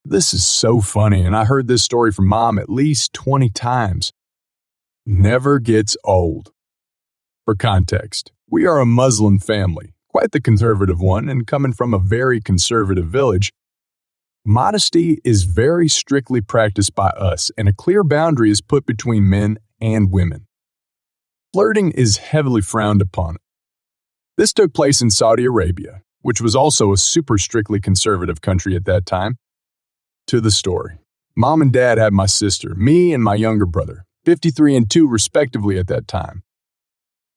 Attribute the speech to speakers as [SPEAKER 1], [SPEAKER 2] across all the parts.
[SPEAKER 1] This is so funny, and I heard this story from Mom at least 20 times. Never gets old. For context, we are a Muslim family, quite the conservative one, and coming from a very conservative village, modesty is very strictly practiced by us, and a clear boundary is put between men and women. Flirting is heavily frowned upon. This took place in Saudi Arabia, which was also a super strictly conservative country at that time. To the story. Mom and Dad had my sister, me and my younger brother, 53 and 2 respectively at that time.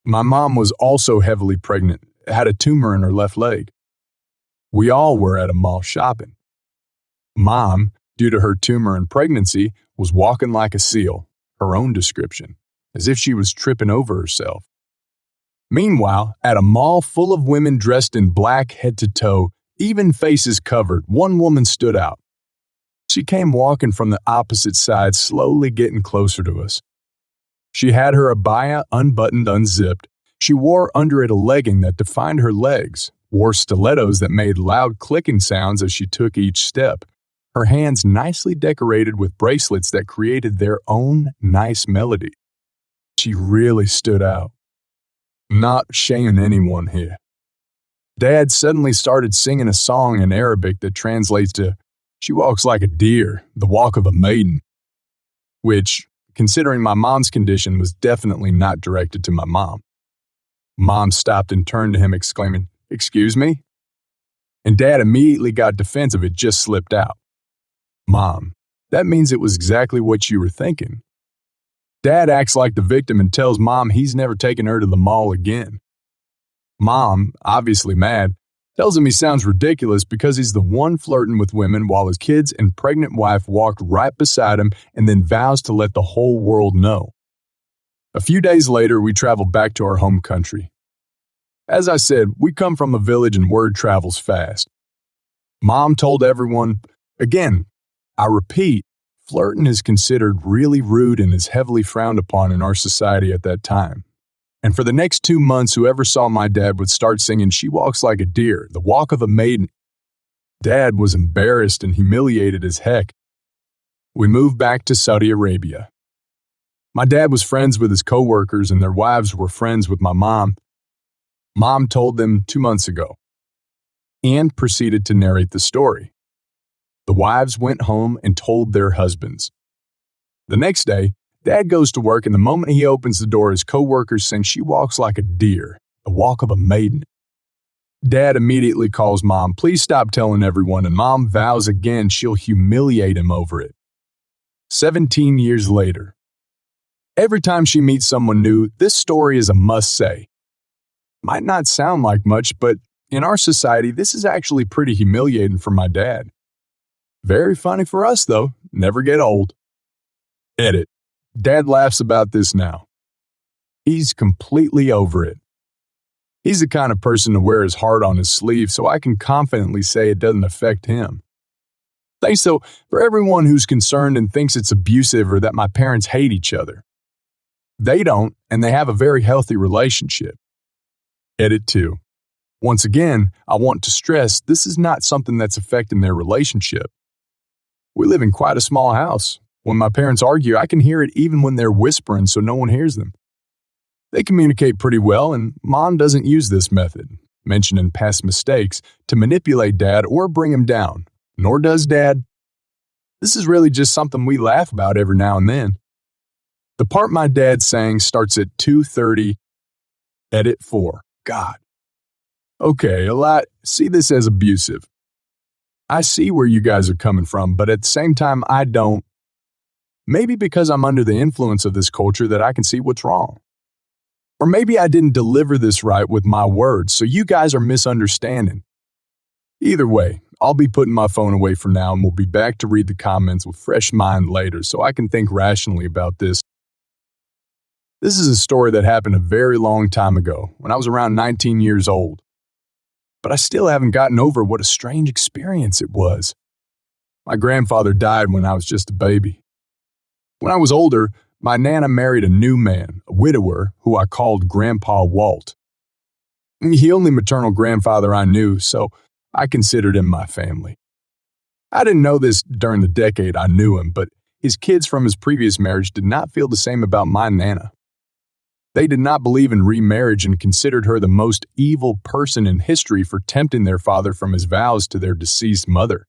[SPEAKER 1] My mom was also heavily pregnant, had a tumor in her left leg. We all were at a mall shopping. Mom, due to her tumor and pregnancy, was walking like a seal, her own description, as if she was tripping over herself. Meanwhile, at a mall full of women dressed in black head to toe, even faces covered, one woman stood out. She came walking from the opposite side, slowly getting closer to us. She had her abaya unbuttoned, unzipped. She wore under it a legging that defined her legs, wore stilettos that made loud clicking sounds as she took each step, her hands nicely decorated with bracelets that created their own nice melody. She really stood out. Not shaming anyone here. Dad suddenly started singing a song in Arabic that translates to, "She walks like a deer, the walk of a maiden," which, considering my mom's condition, was definitely not directed to my mom. Mom stopped and turned to him exclaiming, "Excuse me?" And Dad immediately got defensive. It just slipped out. "Mom, that means it was exactly what you were thinking." Dad acts like the victim and tells Mom he's never taken her to the mall again. Mom, obviously mad, tells him he sounds ridiculous because he's the one flirting with women while his kids and pregnant wife walked right beside him, and then vows to let the whole world know. A few days later, we traveled back to our home country. As I said, we come from a village and word travels fast. Mom told everyone, again, I repeat, flirting is considered really rude and is heavily frowned upon in our society at that time. And for the next 2 months, whoever saw my dad would start singing, "She walks like a deer, the walk of a maiden." Dad was embarrassed and humiliated as heck. We moved back to Saudi Arabia. My dad was friends with his coworkers and their wives were friends with my mom. Mom told them 2 months ago, and proceeded to narrate the story. The wives went home and told their husbands. The next day, Dad goes to work, and the moment he opens the door, his coworkers sing, "She walks like a deer, the walk of a maiden." Dad immediately calls Mom, "Please stop telling everyone," and Mom vows again she'll humiliate him over it. 17 years later. Every time she meets someone new, this story is a must-say. Might not sound like much, but in our society, this is actually pretty humiliating for my dad. Very funny for us, though. Never get old. Edit. Dad laughs about this now. He's completely over it. He's the kind of person to wear his heart on his sleeve, so I can confidently say it doesn't affect him. Thanks, though, for everyone who's concerned and thinks it's abusive or that my parents hate each other. They don't, and they have a very healthy relationship. Edit 2. Once again, I want to stress this is not something that's affecting their relationship. We live in quite a small house. When my parents argue, I can hear it even when they're whispering so no one hears them. They communicate pretty well, and Mom doesn't use this method, mentioning past mistakes, to manipulate Dad or bring him down, nor does Dad. This is really just something we laugh about every now and then. The part my dad sang starts at 2:30. Edit 4. God. Okay, a lot see this as abusive. I see where you guys are coming from, but at the same time, I don't. Maybe because I'm under the influence of this culture that I can see what's wrong. Or maybe I didn't deliver this right with my words, so you guys are misunderstanding. Either way, I'll be putting my phone away for now, and we'll be back to read the comments with fresh mind later so I can think rationally about this. This is a story that happened a very long time ago, when I was around 19 years old. But I still haven't gotten over what a strange experience it was. My grandfather died when I was just a baby. When I was older, my Nana married a new man, a widower, who I called Grandpa Walt. He only maternal grandfather I knew, so I considered him my family. I didn't know this during the decade I knew him, but his kids from his previous marriage did not feel the same about my Nana. They did not believe in remarriage and considered her the most evil person in history for tempting their father from his vows to their deceased mother.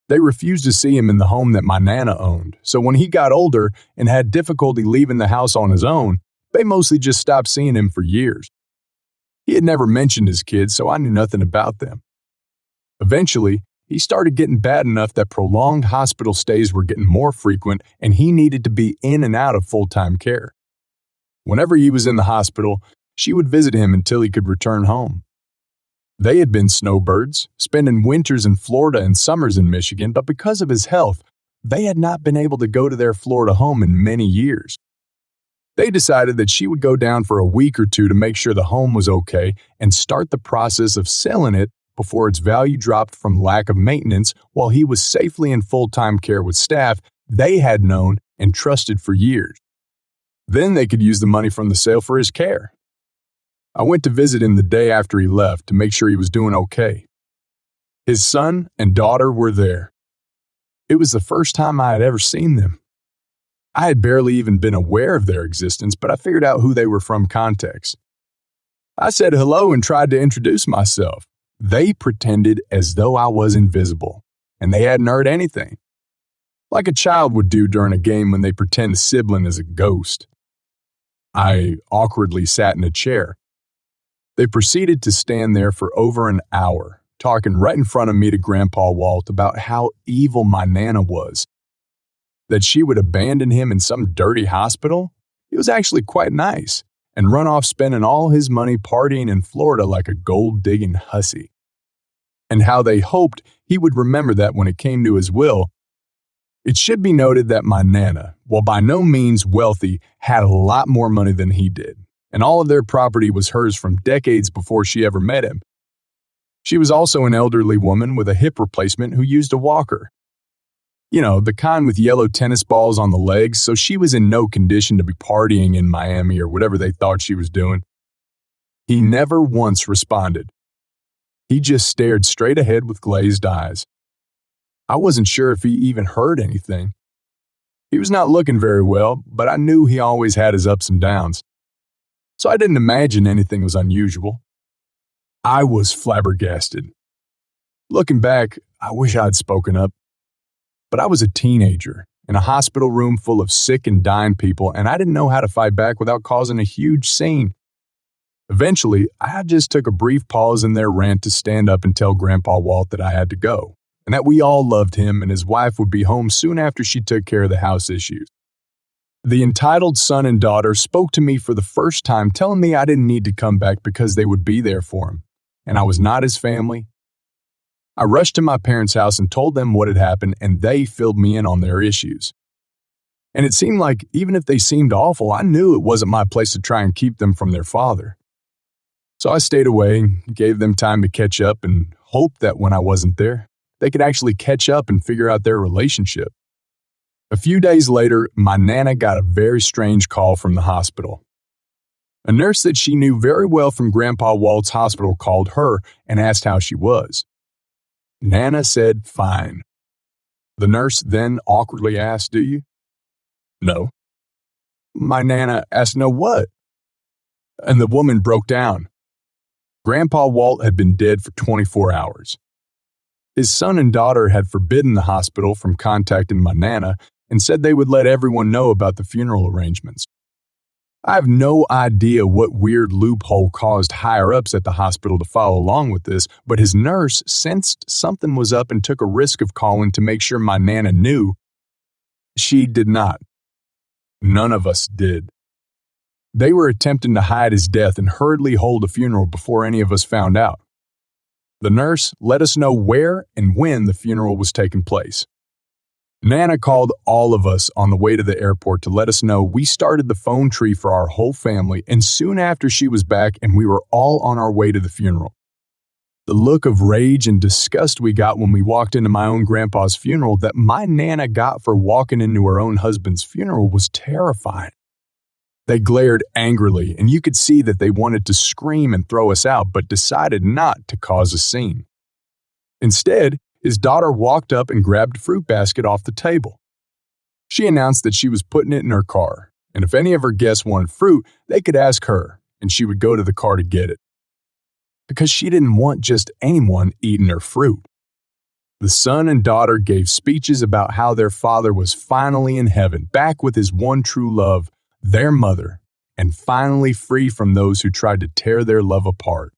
[SPEAKER 1] They refused to see him in the home that my Nana owned, so when he got older and had difficulty leaving the house on his own, they mostly just stopped seeing him for years. He had never mentioned his kids, so I knew nothing about them. Eventually, he started getting bad enough that prolonged hospital stays were getting more frequent and he needed to be in and out of full-time care. Whenever he was in the hospital, she would visit him until he could return home. They had been snowbirds, spending winters in Florida and summers in Michigan, but because of his health, they had not been able to go to their Florida home in many years. They decided that she would go down for a week or two to make sure the home was okay and start the process of selling it before its value dropped from lack of maintenance while he was safely in full-time care with staff they had known and trusted for years. Then they could use the money from the sale for his care. I went to visit him the day after he left to make sure he was doing okay. His son and daughter were there. It was the first time I had ever seen them. I had barely even been aware of their existence, but I figured out who they were from context. I said hello and tried to introduce myself. They pretended as though I was invisible, and they hadn't heard anything. Like a child would do during a game when they pretend a sibling is a ghost. I awkwardly sat in a chair. They proceeded to stand there for over an hour, talking right in front of me to Grandpa Walt about how evil my Nana was. That she would abandon him in some dirty hospital? He was actually quite nice, and run off spending all his money partying in Florida like a gold-digging hussy. And how they hoped he would remember that when it came to his will. It should be noted that my Nana, while by no means wealthy, had a lot more money than he did, and all of their property was hers from decades before she ever met him. She was also an elderly woman with a hip replacement who used a walker. You know, the kind with yellow tennis balls on the legs, so she was in no condition to be partying in Miami or whatever they thought she was doing. He never once responded. He just stared straight ahead with glazed eyes. I wasn't sure if he even heard anything. He was not looking very well, but I knew he always had his ups and downs. So I didn't imagine anything was unusual. I was flabbergasted. Looking back, I wish I'd spoken up. But I was a teenager in a hospital room full of sick and dying people, and I didn't know how to fight back without causing a huge scene. Eventually, I just took a brief pause in their rant to stand up and tell Grandpa Walt that I had to go, and that we all loved him and his wife would be home soon after she took care of the house issues. The entitled son and daughter spoke to me for the first time, telling me I didn't need to come back because they would be there for him, and I was not his family. I rushed to my parents' house and told them what had happened, and they filled me in on their issues. And it seemed like even if they seemed awful, I knew it wasn't my place to try and keep them from their father. So I stayed away, gave them time to catch up, and hoped that when I wasn't there, they could actually catch up and figure out their relationship. A few days later, my Nana got a very strange call from the hospital. A nurse that she knew very well from Grandpa Walt's hospital called her and asked how she was. Nana said, "Fine." The nurse then awkwardly asked, "Do you?" "No." My Nana asked, "No what?" And the woman broke down. Grandpa Walt had been dead for 24 hours. His son and daughter had forbidden the hospital from contacting my Nana and said they would let everyone know about the funeral arrangements. I have no idea what weird loophole caused higher-ups at the hospital to follow along with this, but his nurse sensed something was up and took a risk of calling to make sure my Nana knew. She did not. None of us did. They were attempting to hide his death and hurriedly hold a funeral before any of us found out. The nurse let us know where and when the funeral was taking place. Nana called all of us on the way to the airport to let us know we started the phone tree for our whole family, and soon after she was back and we were all on our way to the funeral. The look of rage and disgust we got when we walked into my own grandpa's funeral that my Nana got for walking into her own husband's funeral was terrifying. They glared angrily, and you could see that they wanted to scream and throw us out, but decided not to cause a scene. Instead, his daughter walked up and grabbed a fruit basket off the table. She announced that she was putting it in her car, and if any of her guests wanted fruit, they could ask her, and she would go to the car to get it. Because she didn't want just anyone eating her fruit. The son and daughter gave speeches about how their father was finally in heaven, back with his one true love, their mother, and finally free from those who tried to tear their love apart.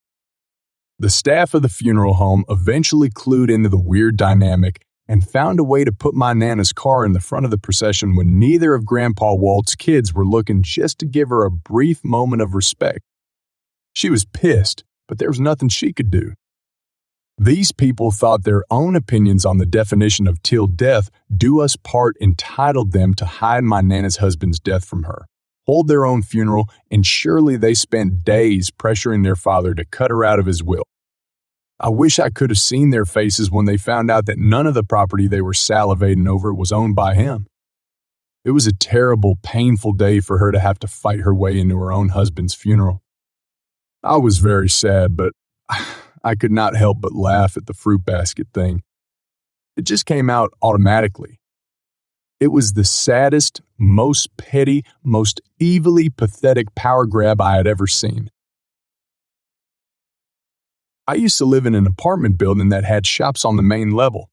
[SPEAKER 1] The staff of the funeral home eventually clued into the weird dynamic and found a way to put my Nana's car in the front of the procession when neither of Grandpa Walt's kids were looking, just to give her a brief moment of respect. She was pissed, but there was nothing she could do. These people thought their own opinions on the definition of till death do us part entitled them to hide my Nana's husband's death from her, hold their own funeral, and surely they spent days pressuring their father to cut her out of his will. I wish I could have seen their faces when they found out that none of the property they were salivating over was owned by him. It was a terrible, painful day for her to have to fight her way into her own husband's funeral. I was very sad, but I could not help but laugh at the fruit basket thing. It just came out automatically. It was the saddest, most petty, most evilly pathetic power grab I had ever seen. I used to live in an apartment building that had shops on the main level.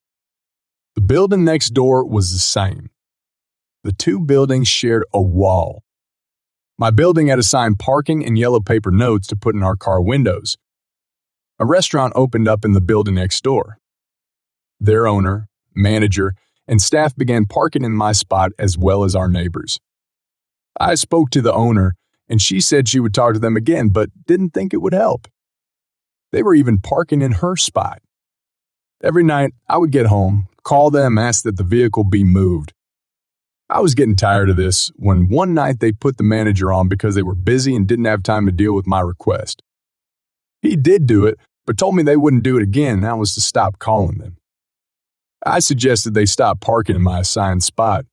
[SPEAKER 1] The building next door was the same. The two buildings shared a wall. My building had assigned parking and yellow paper notes to put in our car windows. A restaurant opened up in the building next door. Their owner, manager, and staff began parking in my spot as well as our neighbors. I spoke to the owner, and she said she would talk to them again, but didn't think it would help. They were even parking in her spot. Every night, I would get home, call them, ask that the vehicle be moved. I was getting tired of this when one night they put the manager on because they were busy and didn't have time to deal with my request. He did do it, but told me they wouldn't do it again, and I was to stop calling them. I suggested they stop parking in my assigned spot.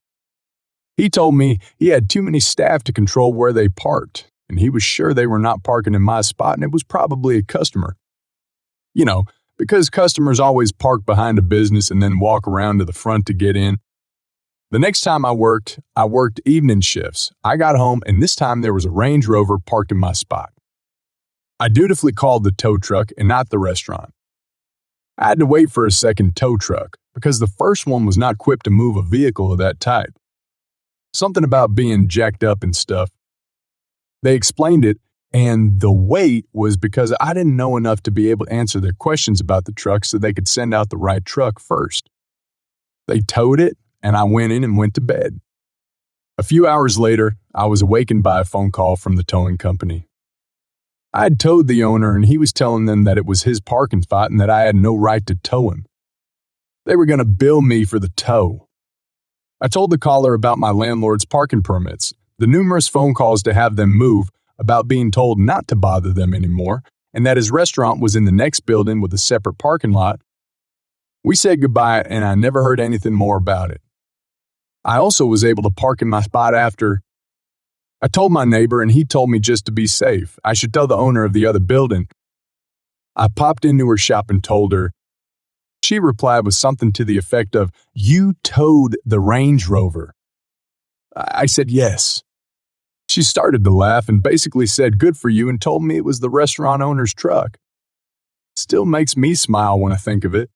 [SPEAKER 1] He told me he had too many staff to control where they parked, and he was sure they were not parking in my spot and it was probably a customer. You know, because customers always park behind a business and then walk around to the front to get in. The next time I worked evening shifts. I got home, and this time there was a Range Rover parked in my spot. I dutifully called the tow truck and not the restaurant. I had to wait for a second tow truck because the first one was not equipped to move a vehicle of that type. Something about being jacked up and stuff. They explained it, and the wait was because I didn't know enough to be able to answer their questions about the truck so they could send out the right truck first. They towed it, and I went in and went to bed. A few hours later, I was awakened by a phone call from the towing company. I had towed the owner, and he was telling them that it was his parking spot and that I had no right to tow him. They were going to bill me for the tow. I told the caller about my landlord's parking permits, the numerous phone calls to have them move, about being told not to bother them anymore, and that his restaurant was in the next building with a separate parking lot. We said goodbye, and I never heard anything more about it. I also was able to park in my spot after. I told my neighbor, and he told me just to be safe, I should tell the owner of the other building. I popped into her shop and told her. She replied with something to the effect of, "You towed the Range Rover." I said yes. She started to laugh and basically said good for you and told me it was the restaurant owner's truck. Still makes me smile when I think of it.